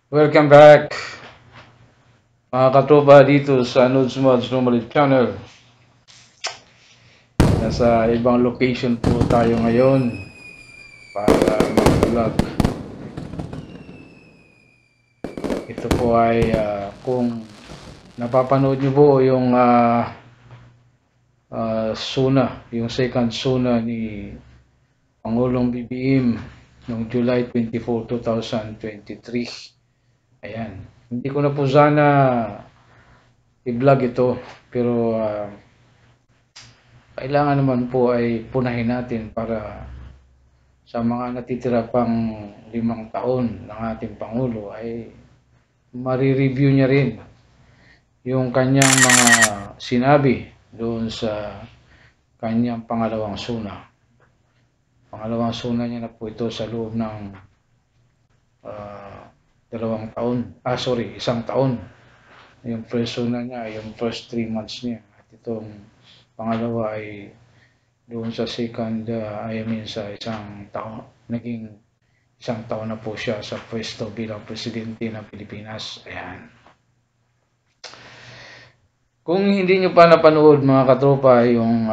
Welcome back mga katropa dito sa Nudes Mods Normally Channel. Nasa ibang location po tayo ngayon para mag-vlog. Ito po ay kung napapanood nyo po yung SUNA, yung second SUNA ni Pangulong BBM noong July 24, 2023. Ayan. Hindi ko na po sana i-vlog ito pero kailangan naman po ay punahin natin para sa mga natitira pang 5 taon ng ating Pangulo ay mari-review niya rin yung kanyang mga sinabi doon sa kanyang pangalawang SUNA. Pangalawang SUNA niya na po ito sa loob ng 2 taon. Isang taon. Yung first SUNA niya, yung first 3 months niya. At itong pangalawa ay doon sa second, sa isang taon, naging isang taon na po siya sa pwesto bilang presidente ng Pilipinas. Ayan. Kung hindi nyo pa napanood mga katropa yung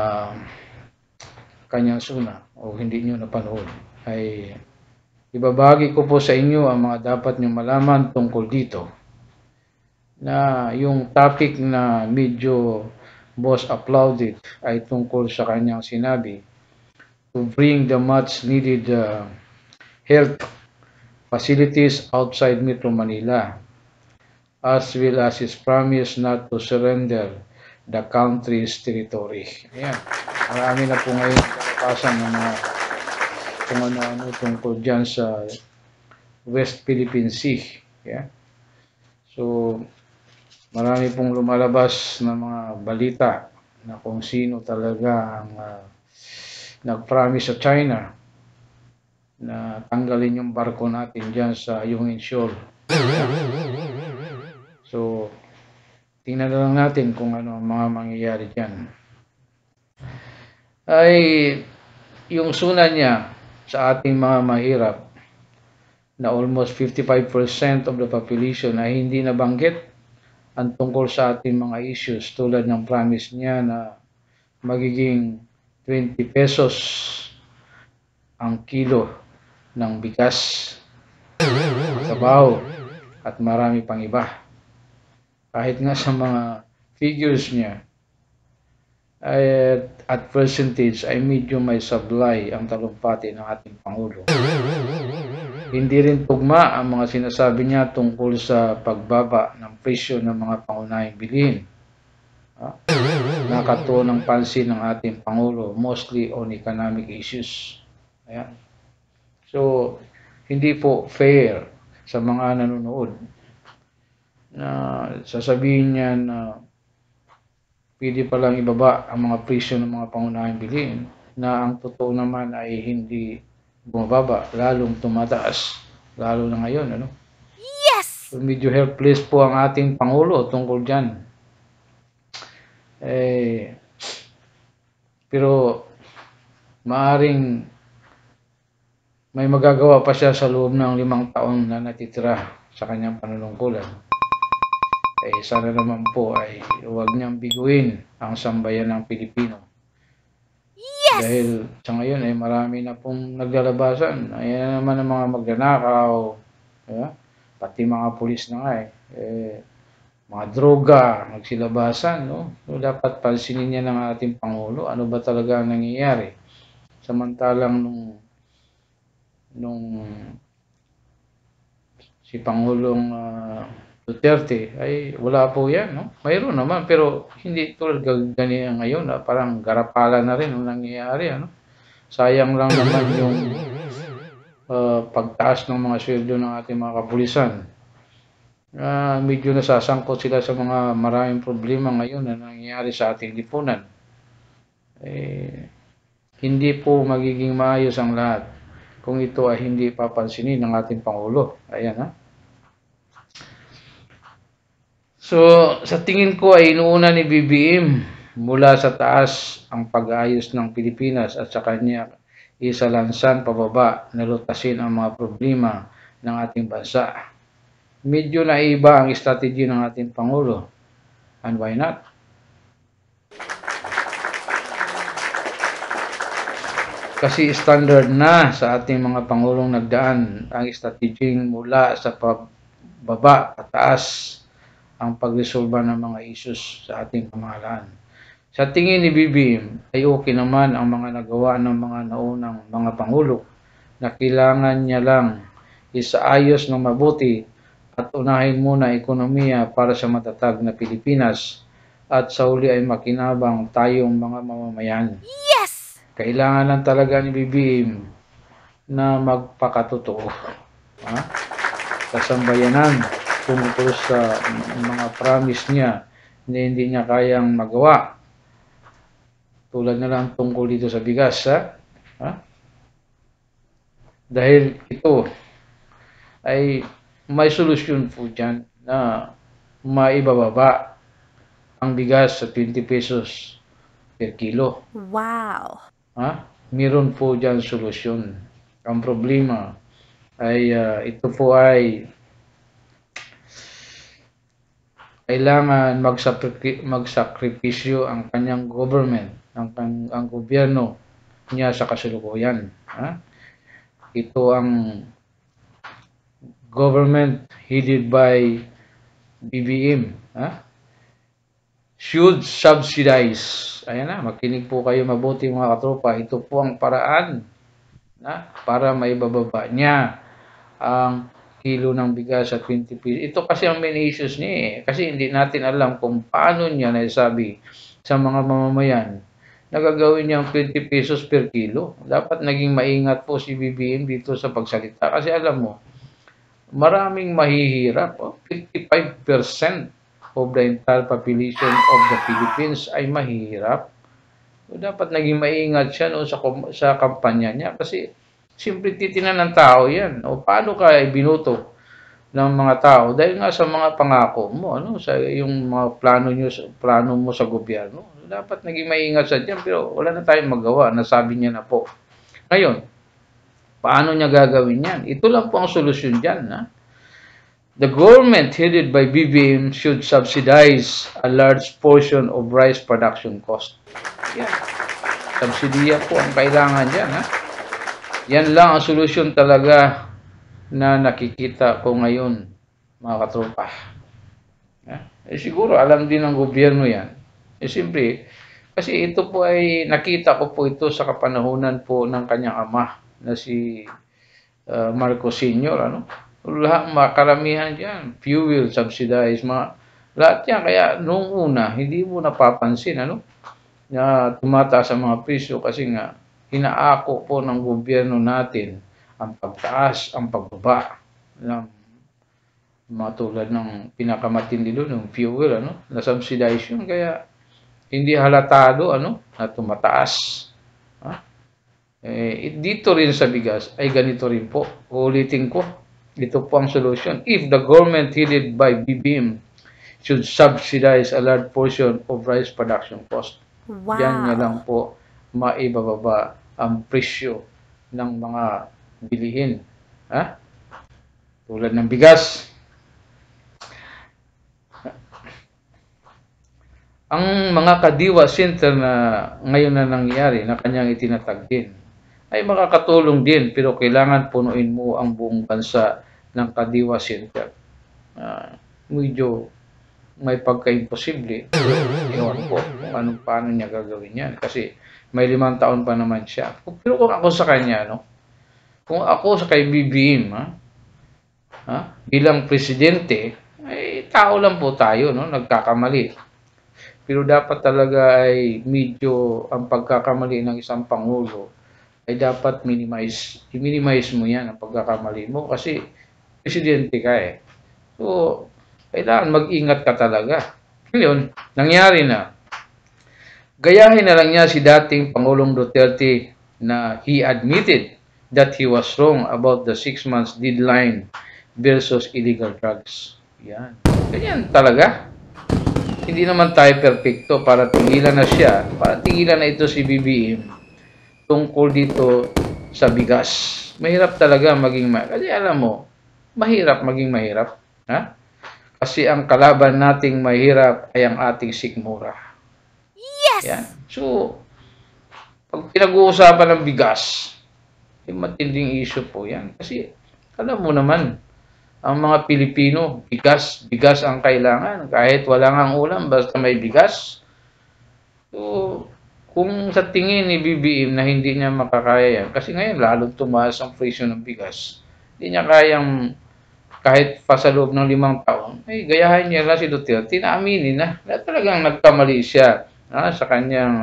kanyang SUNA o hindi nyo napanood, ay ibabahagi ko po sa inyo ang mga dapat nyo malaman tungkol dito. Na yung topic na medyo most applauded ay tungkol sa kanyang sinabi to bring the much needed health facilities outside Metro Manila, as well as his promise not to surrender the country's territory. Ayan. Marami na po ngayon kalakasan ng mga kung ano-ano tungkol dyan sa West Philippine Sea. Yeah. So, marami pong lumalabas na mga balita na kung sino talaga ang nag-promise sa China na tanggalin yung barko natin dyan sa Yungin Shoal. So, tingnan na lang natin kung ano ang mga mangyayari dyan. Ay, yung SUNA niya sa ating mga mahirap na almost 55% of the population ay hindi nabanggit ang tungkol sa ating mga issues tulad ng promise niya na magiging 20 pesos ang kilo ng bigas, sabaw, at marami pang iba. Kahit nga sa mga figures niya ay at percentage ay medyo may sablay ang talumpati ng ating Pangulo. Hindi rin tugma ang mga sinasabi niya tungkol sa pagbaba ng presyo ng mga pangunahing bilihin. Nakatuon ng pansin ng ating Pangulo mostly on economic issues. Ayan. So, hindi po fair sa mga nanonood na sasabihin niya na pwede palang ibaba ang mga presyo ng mga pangunahing bilihin na ang totoo naman ay hindi bumababa, lalong tumataas, lalo na ngayon, ano? Yes! So, medyo helpless po ang ating Pangulo tungkol dyan. Pero maaring may magagawa pa siya sa loob ng 5 taon na natitira sa kanyang panunungkulan. Sana naman po ay huwag niyang biguin ang sambayan ng Pilipino. Yes! Dahil sa ngayon ay marami na pong naglalabasan. Ayan naman ang mga magnanakaw, pati mga pulis na nga mga droga, nagsilabasan, no? So, dapat pansinin niya ng ating Pangulo, ano ba talaga ang nangyayari? Samantalang nung si Pangulong Duterte ay wala po yan, no? Mayroon naman, pero hindi tulad ganyan ngayon, parang garapala na rin ang nangyayari, ano? Sayang lang naman yung pagtaas ng mga sweldo ng ating mga kapulisan. Medyo nasasangkot sila sa mga maraming problema ngayon na nangyayari sa ating lipunan. Hindi po magiging maayos ang lahat kung ito ay hindi papansinin ng ating Pangulo. Ayan, ha? So, sa tingin ko ay inuuna ni BBM mula sa taas ang pag-ayos ng Pilipinas at sa kanya isalansan pababa na lutasin ang mga problema ng ating bansa. medyo naiba ang strategy ng ating Pangulo. And why not? Kasi standard na sa ating mga Pangulong nagdaan ang strategy mula sa pababa, pataas, ang pagresolba ng mga issues sa ating pamahalaan. Sa tingin ni BBM ay okay naman ang mga nagawa ng mga naunang mga Pangulo na kailangan niya lang isaayos ng mabuti at unahin muna ekonomiya para sa matatag na Pilipinas at sa huli ay makinabang tayong mga mamamayan. Yes! Kailangan lang talaga ni BBM na magpakatotoo. Sa sambayanan tungkol sa mga promise niya na hindi niya kayang magawa. Tulad na lang tungkol dito sa bigas. Dahil ito ay may solusyon po dyan na maibababa ang bigas sa 20 pesos per kilo. Wow! Meron po dyan solusyon. Ang problema ay ito po ay kailangan magsakripisyo ang kanyang government, ang gobyerno niya sa kasalukuyan. Ito ang government headed by BBM. Should subsidize. Ayan na, makinig po kayo mabuti mga katropa. Ito po ang paraan para maibababa niya ang kilo ng bigas sa 20 pesos. Ito kasi ang main issues niya Kasi hindi natin alam kung paano niya naisabi sa mga mamamayan na gagawin niya ang 20 pesos per kilo. Dapat naging maingat po si BBM dito sa pagsalita. Kasi alam mo, maraming mahihirap. 55% of the entire population of the Philippines ay mahihirap. Dapat naging maingat siya sa kampanya niya kasi simple titinan ng tao yan. Paano ka ibinuto ng mga tao? Dahil nga sa mga pangako mo, sa yung mga plano mo sa gobyerno. Dapat naging maingat siya dyan pero wala na tayong magawa. Nasabi niya na po. Ngayon, paano niya gagawin yan? Ito lang po ang solusyon dyan. The government headed by BBM should subsidize a large portion of rice production cost. Yan. Subsidiya po ang kailangan dyan. Yan lang ang solusyon talaga na nakikita ko ngayon, mga katropa. Siguro alam din ng gobyerno yan. Siyempre, kasi ito po ay nakita ko po ito sa kapanahunan po ng kanyang ama na si Marcos Sr. Lahat makaramihan diyan, fuel subsidized, lahat yan. Kaya nung una, hindi mo napapansin na tumataas ang mga presyo kasi nga inaako po ng gobyerno natin ang pagtaas, ang pagbaba ng matulad ng pinakamatindi doon, ng fuel, na subsidize yun. Kaya hindi halatado na tumataas. Dito rin sa bigas ay ganito rin po. Ulitin ko. Ito po ang solution. If the government headed by BBM should subsidize a large portion of rice production cost. Wow. Diyan niya lang po maibababa ang presyo ng mga bilihin. Tulad ng bigas. Ang mga Kadiwa Center na ngayon na nangyari na kanyang itinatag din ay makakatulong din pero kailangan punuin mo ang buong bansa ng Kadiwa Center. Medyo may pagka-imposible. Ewan po kung paano niya gagawin yan kasi may 5 taon pa naman siya. Pero kung ako sa kanya, kung ako sa kay BBM, bilang presidente, ay tao lang po tayo, nagkakamali. Pero dapat talaga ay medyo ang pagkakamali ng isang pangulo ay dapat i-minimize mo yan ang pagkakamali mo kasi presidente ka So, kailangan mag-ingat ka talaga. Ngayon, nangyari na. Gayahin na lang niya si dating Pangulong Duterte na he admitted that he was wrong about the 6 months deadline versus illegal drugs. Yan. Ganyan talaga. Hindi naman tayo perfecto para tingilan na siya, para tingilan na ito si BBM tungkol dito sa bigas. Mahirap talaga maging kasi alam mo, mahirap maging mahirap. Ha? Kasi ang kalaban nating mahirap ay ang ating sikmura. Yes! Yan. So, pag pinag-uusapan ng bigas, yung matinding issue po yan. Kasi, alam mo naman, ang mga Pilipino, bigas ang kailangan. Kahit wala ngang ulam, basta may bigas. So, kung sa tingin ni BBM na hindi niya makakaya yan, kasi ngayon lalong tumaas ang presyo ng bigas, hindi niya kayang kahit pa sa loob ng 5 taon, ay gayahin niya lang si Duterte na aminin na talagang nagkamali siya sa kanyang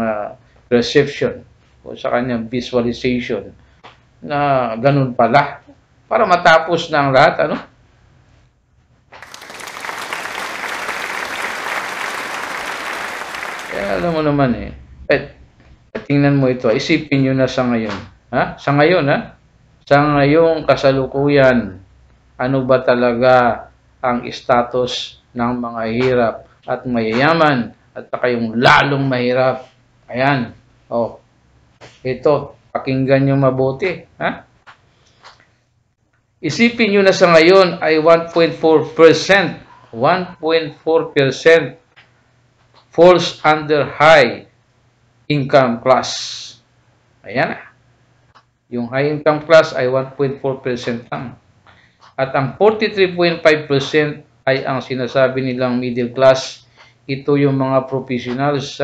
perception o sa kanyang visualization na ganun pala para matapos na ang lahat, ano? Kaya alam mo naman tingnan mo ito, isipin nyo na sa ngayon, sa ngayon, sa ngayong kasalukuyan, ano ba talaga ang status ng mga hirap at mayayaman at saka yung lalong mahirap. Ayan. Ito, pakinggan nyo mabuti. Isipin nyo na sa ngayon ay 1.4%. 1.4% falls under high income class. Ayan. Yung high income class ay 1.4% lang. At ang 43.5% ay ang sinasabi nilang middle class. Ito yung mga professionals.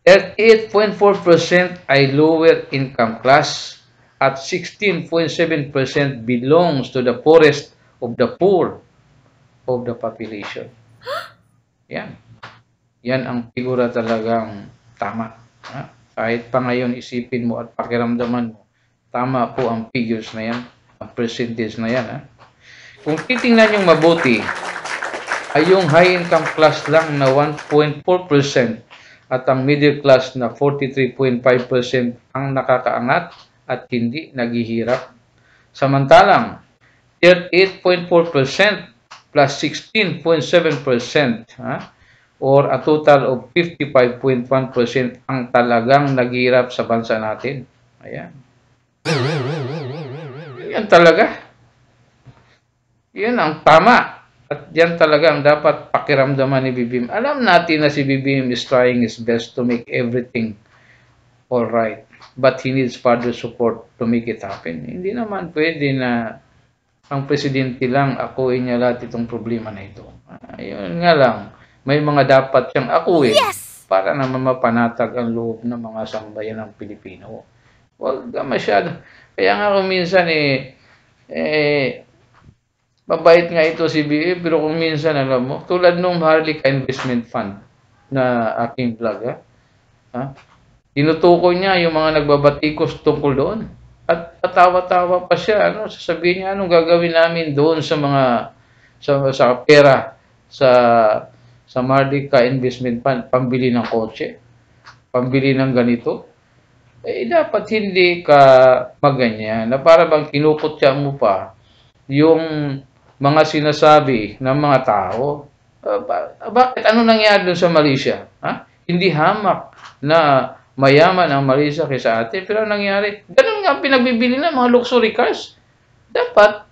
38.4% ay lower income class. At 16.7% belongs to the poorest of the poor of the population. Yan. Yan ang figura talagang tama. Kahit pa ngayon isipin mo at pakiramdaman mo, tama po ang figures na yan, ang percentage na yan. Kung titingnan yung mabuti, ay yung high income class lang na 1.4% at ang middle class na 43.5% ang nakakaangat at hindi naghihirap. Samantalang, 38.4% plus 16.7%, or a total of 55.1% ang talagang naghihirap sa bansa natin. Ayan. Yan talaga. Yan ang tama. At yan talaga ang dapat pakiramdaman ni BBM. Alam natin na si BBM is trying his best to make everything alright. But he needs further support to make it happen. Hindi naman pwede na ang presidente lang akuin niya lahat itong problema na ito. Ayun nga lang. May mga dapat siyang akuin para naman mapanatag ang loob ng mga sambayan ng Pilipino. Huwag ka masyado. Kaya nga kung minsan mabait nga ito si BBM, pero kung minsan alam mo, tulad nung Maharlika Investment Fund na aking vlog, tinutukoy niya yung mga nagbabatikos tungkol doon. At patawa-tawa pa siya, sasabihin niya anong gagawin namin doon sa mga sa pera sa Maharlika Investment Fund, pambili ng kotse, pambili ng ganito. Dapat hindi ka maganyan na para bang kinukutya mo pa yung mga sinasabi ng mga tao. Bakit? Ano nangyari doon sa Malaysia? Hindi hamak na mayaman ang Malaysia kaysa atin. Pero nangyari, ganun nga pinagbibili ng mga luxury cars. Dapat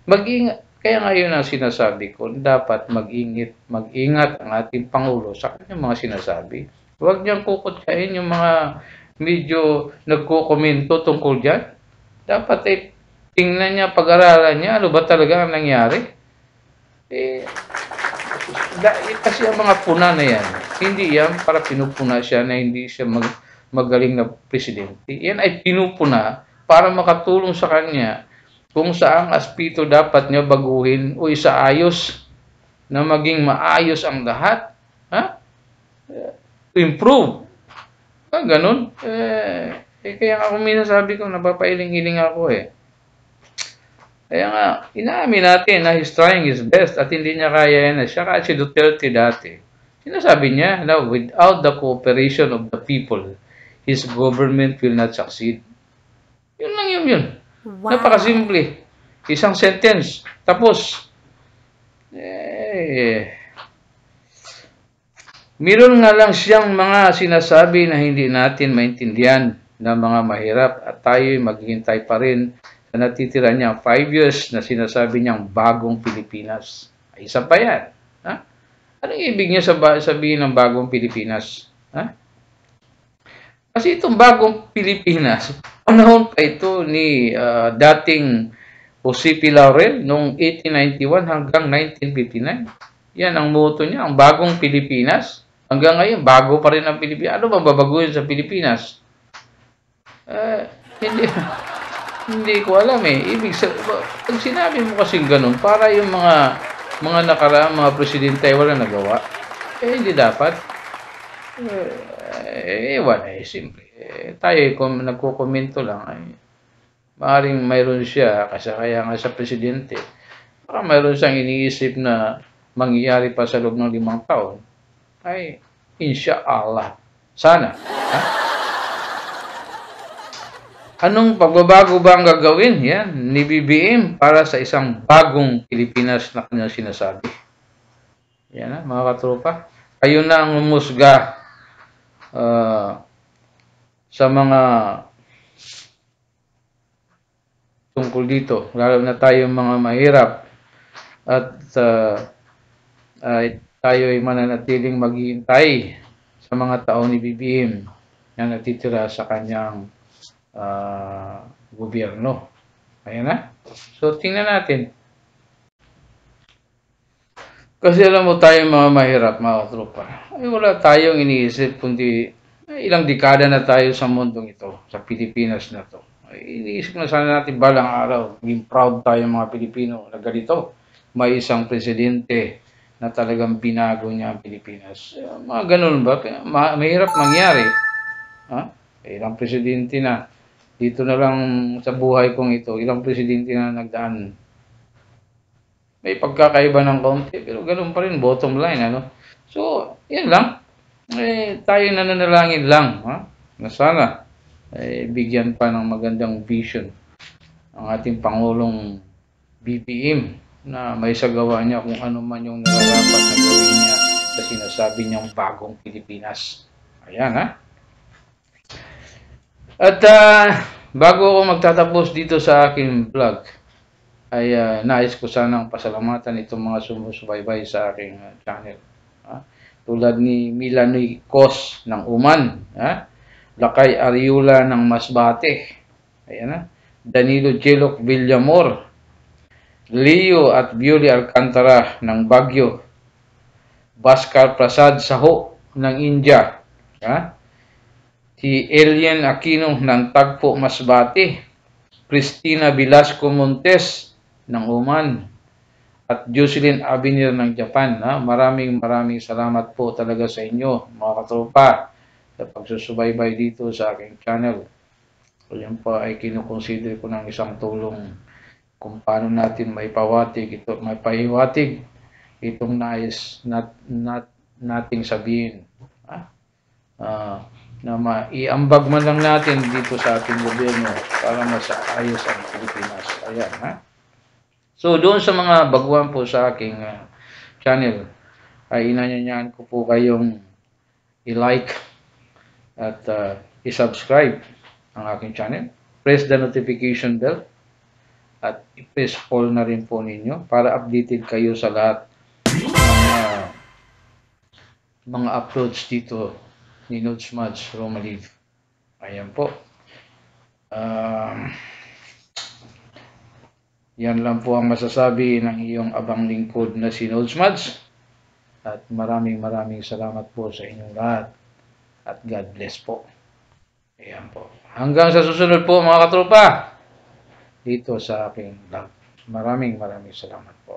mag-ingat. Kaya ngayon ang sinasabi ko, dapat mag-ingat ang ating Pangulo sa kanyang mga sinasabi. Huwag niyang kukutyahin yung mga medyo nagkukomento tungkol dyan. Dapat tingnan niya, pag-aralan niya, ano ba talaga ang nangyari? Kasi ang mga puna na yan, hindi yan para pinupuna siya na hindi siya magaling na presidente. Yan ay pinupuna para makatulong sa kanya kung saang aspeto dapat niya baguhin o isaayos na maging maayos ang lahat. To improve. Ganun. Kaya ako minsan sabi ko, napapailing-iling ako Kaya nga, inaamin natin na he's trying his best at hindi niya kaya yan. Siya kasi Duterte dati. Sinasabi niya na without the cooperation of the people, his government will not succeed. Yun lang yun. Wow. Napakasimple. Isang sentence. Tapos, meron nga lang siyang mga sinasabi na hindi natin maintindihan na mga mahirap at tayo'y maghihintay pa rin na natitira niya 5 years na sinasabi niyang bagong Pilipinas. Ay, isa pa yan. Ha? Anong ibig niya sabihin ng bagong Pilipinas? Ha? Kasi itong bagong Pilipinas, panahon pa ito ni dating Jose P. Laurel noong 1891 hanggang 1959. Yan ang motto niya, ang bagong Pilipinas. Hanggang ngayon, bago pa rin ang Pilipinas. Ano ba babaguhin sa Pilipinas? Hindi ko alam eh. Pag sinabi mo kasing ganun, para yung mga nakaraang mga presidente ay wala nagawa, hindi dapat. Ewan simple. Tayo kung nagko-komento lang, maaaring mayroon siya, kasi kaya nga sa presidente, baka mayroon siyang iniisip na mangyayari pa sa loob ng 5 taon, ay inshallah. Sana. Ha? Anong pagbabago ba ang gagawin ni BBM para sa isang bagong Pilipinas na kanyang sinasabi? Yan mga katropa. Kayo na ang umusga sa mga tungkol dito. Lalo na tayo mga mahirap at tayo ay mananatiling maghihintay sa mga tao ni BBM na natitira sa kanyang gobyerno. Ayan na. So, tingnan natin. Kasi alam mo tayo mga mahirap, mga tropa. Ay wala tayong iniisip kundi ilang dekada na tayo sa mundong ito, sa Pilipinas na to. Ay, iniisip na sana natin balang araw, maging proud tayo mga Pilipino na ganito. May isang presidente na talagang binago niya ang Pilipinas. Mga ganun ba? Mahirap mangyari. Ha? Ilang presidente na. Dito na lang sa buhay kong ito, ilang presidente na nagdaan. May pagkakaiba ng kaunti, pero ganun pa rin, bottom line, ano? So, yan lang. Tayo nananalangin lang, ha? Na sana, bigyan pa ng magandang vision ang ating Pangulong BBM na may sagawa niya kung ano man yung nararapat na gawin niya sa sinasabi niyang bagong Pilipinas. Ayan, ha? At bago ako magtatapos dito sa aking vlog, ay nais ko sanang pasalamatan itong mga sumusubaybay sa aking channel. Tulad ni Milanoy Cos ng Uman, Lakay Ariula ng Masbate, ayan, Danilo Jelok Villamor, Leo at Beauty Alcantara ng Baguio, Bhaskar Prasad Saho ng India, si Elian Aquino ng Tagpo Masbate, Cristina Velasco Montes ng Oman, at Jocelyn Avenir ng Japan. Maraming salamat po talaga sa inyo mga katropa sa pagsusubaybay dito sa aking channel. So, yan po ay kinukonsider ko ng isang tulong kung paano natin maipahiwatig itong nais nating sabihin. Na maiambag man lang natin dito sa ating gobyerno para masaayos ang Pilipinas. Ayan, ha? So, doon sa mga baguhan po sa aking channel, ay inanyanyahan ko po kayong i-like at i-subscribe ang aking channel. Press the notification bell at i-press all na rin po ninyo para updated kayo sa lahat ng mga uploads dito ni Notes Mads Romaliv. Ayan po. Yan lang po ang masasabi ng iyong abang lingkod na si Notes Mads. At maraming salamat po sa inyong lahat. At God bless po. Ayan po. Hanggang sa susunod po mga katropa. Dito sa aking vlog. Maraming salamat po.